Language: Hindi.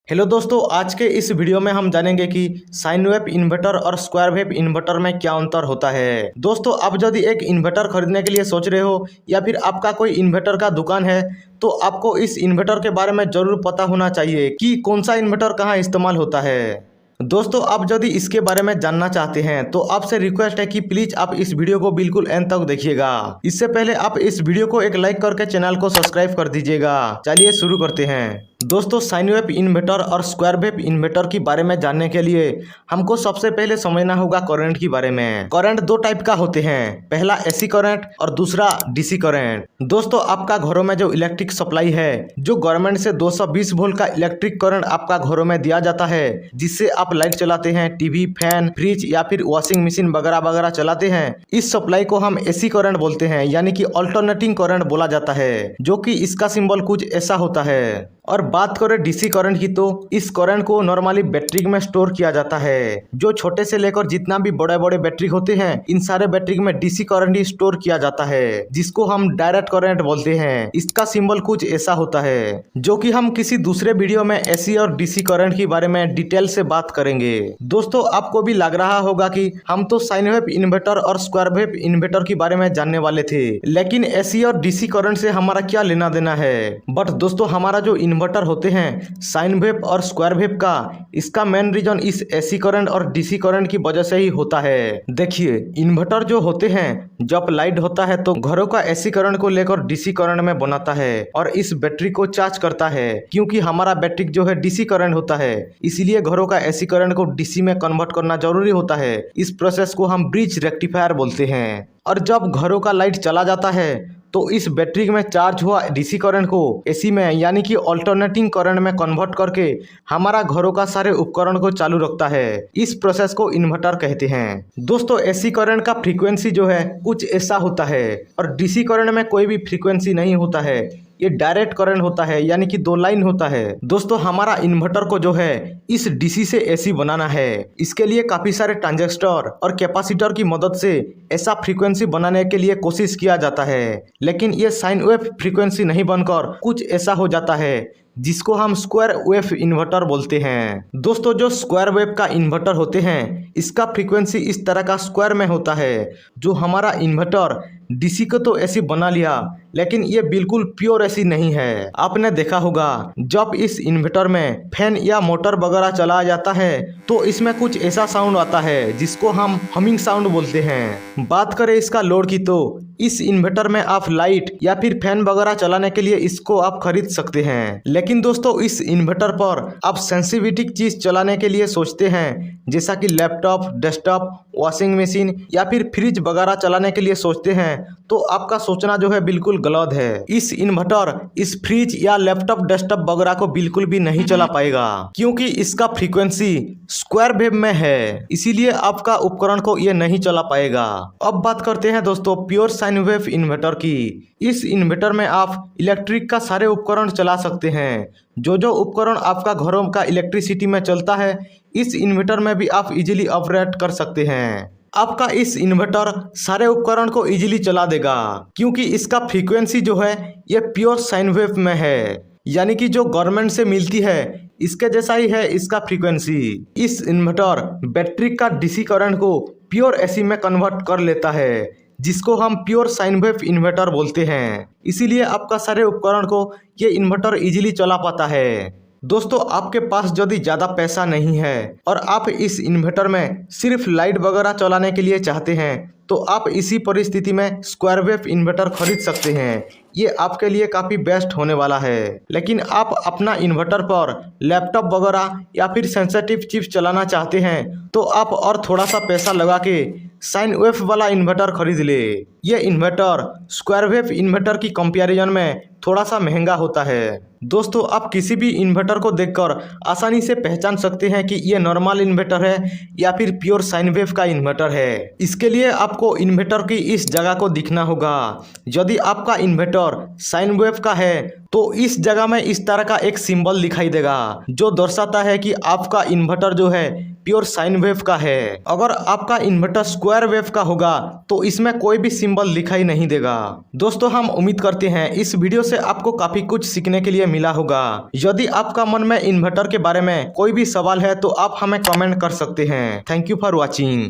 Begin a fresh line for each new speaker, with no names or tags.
हेलो दोस्तों, आज के इस वीडियो में हम जानेंगे कि साइन वेव इन्वर्टर और स्क्वायर वेव इन्वर्टर में क्या अंतर होता है। दोस्तों, आप यदि एक इन्वर्टर खरीदने के लिए सोच रहे हो या फिर आपका कोई इन्वर्टर का दुकान है तो आपको इस इन्वर्टर के बारे में जरूर पता होना चाहिए कि कौन सा इन्वर्टर कहाँ इस्तेमाल होता है। दोस्तों, आप यदि इसके बारे में जानना चाहते हैं तो आपसे रिक्वेस्ट है कि प्लीज आप इस वीडियो को बिल्कुल एंड तक देखिएगा। इससे पहले आप इस वीडियो को एक लाइक करके चैनल को सब्सक्राइब कर दीजिएगा। चलिए शुरू करते हैं। दोस्तों, साइन वेव इन्वर्टर और स्क्वायर वेव इन्वर्टर के बारे में जानने के लिए हमको सबसे पहले समझना होगा करंट के बारे में। करंट दो टाइप का होते हैं, पहला एसी करंट और दूसरा डीसी करंट। दोस्तों, आपका घरों में जो इलेक्ट्रिक सप्लाई है, जो गवर्नमेंट से 220 वोल्ट का इलेक्ट्रिक करंट आपका घरों में दिया जाता है, जिससे आप लाइट चलाते हैं, टीवी, फैन, फ्रिज या फिर वॉशिंग मशीन वगैरह वगैरह चलाते हैं, इस सप्लाई को हम एसी करंट बोलते हैं, यानी कि अल्टरनेटिंग करंट बोला जाता है, जो कि इसका सिंबल कुछ ऐसा होता है। और बात करें डीसी करंट की तो इस करंट को नॉर्मली बैटरी में स्टोर किया जाता है। जो छोटे से लेकर जितना भी बड़े बड़े बैटरी होते हैं, इन सारे बैटरी में डीसी करंट ही स्टोर किया जाता है, जिसको हम डायरेक्ट करंट बोलते हैं। इसका सिंबल कुछ ऐसा होता है, जो कि हम किसी दूसरे वीडियो में एसी और डीसी करंट के बारे में डिटेल से बात करेंगे। दोस्तों, आपको भी लग रहा होगा कि हम तो साइन वेव इन्वर्टर और स्क्वायर वेव इन्वर्टर के बारे में जानने वाले थे, लेकिन एसी और डीसी करंट से हमारा क्या लेना देना है। बट दोस्तों, हमारा जो इन्वर्टर होते हैं साइन वेव और स्क्वायर वेव का, इसका मेन रीजन इस एसी करंट और डीसी करंट की वजह से ही होता है। देखिए, इन्वर्टर जो होते हैं, जब लाइट होता है तो घरों का एसी करंट को लेकर डीसी करंट में बनाता है और इस बैटरी को चार्ज करता है। क्योंकि हमारा बैटरी जो है डीसी करंट होता है, इसलिए घरों का एसी करंट को डीसी में कन्वर्ट करना जरूरी होता है। इस प्रोसेस को हम ब्रिज रेक्टिफायर बोलते हैं। और जब घरों का लाइट चला जाता है तो इस बैटरी में चार्ज हुआ डीसी करंट को एसी में, यानी कि अल्टरनेटिंग करंट में कन्वर्ट करके हमारा घरों का सारे उपकरण को चालू रखता है। इस प्रोसेस को इन्वर्टर कहते हैं। दोस्तों, एसी करंट का फ्रीक्वेंसी जो है कुछ ऐसा होता है और डीसी करंट में कोई भी फ्रीक्वेंसी नहीं होता है, ये डायरेक्ट करंट होता है, यानी कि दो लाइन होता है। दोस्तों, हमारा इन्वर्टर को जो है इस डीसी से एसी बनाना है। इसके लिए काफी सारे ट्रांजिस्टर और कैपेसिटर की मदद से ऐसा फ्रीक्वेंसी बनाने के लिए कोशिश किया जाता है, लेकिन ये साइन वेव फ्रीक्वेंसी नहीं बनकर कुछ ऐसा हो जाता है, जिसको हम स्क्वायर वेव इन्वर्टर बोलते हैं। दोस्तों, जो स्क्वायर वेव का इन्वर्टर होते हैं, इसका फ्रीक्वेंसी इस तरह का स्क्वायर में होता है। जो हमारा इन्वर्टर डीसी को तो एसी बना लिया, लेकिन ये बिल्कुल प्योर एसी नहीं है। आपने देखा होगा जब इस इन्वर्टर में फैन या मोटर वगैरह चलाया जाता है तो इसमें कुछ ऐसा साउंड आता है, जिसको हम हमिंग साउंड बोलते हैं। बात करें इसका लोड की तो इस इन्वर्टर में आप लाइट या फिर फैन वगैरह चलाने के लिए इसको आप खरीद सकते हैं। लेकिन दोस्तों, इस इन्वर्टर पर आप सेंसिटिव चीज चलाने के लिए सोचते हैं, जैसा कि लैपटॉप, डेस्कटॉप, वॉशिंग मशीन या फिर फ्रिज वगैरह चलाने के लिए सोचते हैं, तो आपका सोचना जो है बिल्कुल गलत है। इस इन्वर्टर इस फ्रिज या लैपटॉप, डेस्कटॉप वगैरह को बिल्कुल भी नहीं चला पाएगा, क्योंकि इसका फ्रीक्वेंसी स्क्वायर वेव में है, इसीलिए आपका उपकरण को ये नहीं चला पाएगा। अब बात करते हैं दोस्तों प्योर साइन वेव इन्वर्टर की। इस इन्वर्टर में आप इलेक्ट्रिक का सारे उपकरण चला सकते हैं। जो उपकरण आपका घरों का इलेक्ट्रिसिटी में चलता है, इस इन्वर्टर में भी आप इजीली ऑपरेट कर सकते हैं। आपका इस इन्वर्टर सारे उपकरण को इजीली चला देगा, क्योंकि इसका फ्रीक्वेंसी जो है ये प्योर साइन वेव में है, यानी कि जो गवर्नमेंट से मिलती है इसके जैसा ही है इसका फ्रीक्वेंसी। इस इन्वर्टर बैटरी का डीसी करंट को प्योर एसी में कन्वर्ट कर लेता है, जिसको हम प्योर साइन वेव इन्वर्टर बोलते हैं। इसीलिए आपका सारे उपकरण को ये इन्वर्टर इजीली चला पाता है। दोस्तों, आपके पास यदि ज़्यादा पैसा नहीं है और आप इस इन्वर्टर में सिर्फ लाइट वगैरह चलाने के लिए चाहते हैं, तो आप इसी परिस्थिति में स्क्वायर वेव इन्वर्टर खरीद सकते हैं। ये आपके लिए काफ़ी बेस्ट होने वाला है। लेकिन आप अपना इन्वर्टर पर लैपटॉप वगैरह या फिर सेंसिटिव चिप्स चलाना चाहते हैं, तो आप और थोड़ा सा पैसा लगा के साइन वेव वाला इन्वर्टर खरीद ले। ये इन्वर्टर स्क्वायर वेव इन्वर्टर की कंपैरिजन में थोड़ा सा महंगा होता है। दोस्तों, आप किसी भी इन्वर्टर को देखकर आसानी से पहचान सकते हैं कि ये नॉर्मल इन्वर्टर है या फिर प्योर साइन वेव का इन्वर्टर है। इसके लिए आपको इन्वर्टर की इस जगह को दिखना होगा। यदि आपका इन्वर्टर साइन वेव का है तो इस जगह में इस तरह का एक सिंबल दिखाई देगा, जो दर्शाता है कि आपका इन्वर्टर जो है प्योर साइन वेव का है। अगर आपका इन्वर्टर स्क्वायर वेव का होगा तो इसमें कोई भी सिंबल दिखाई नहीं देगा। दोस्तों, हम उम्मीद करते हैं इस वीडियो से आपको काफी कुछ सीखने के लिए मिला होगा। यदि आपका मन में इन्वर्टर के बारे में कोई भी सवाल है तो आप हमें कमेंट कर सकते हैं। Thank you for watching.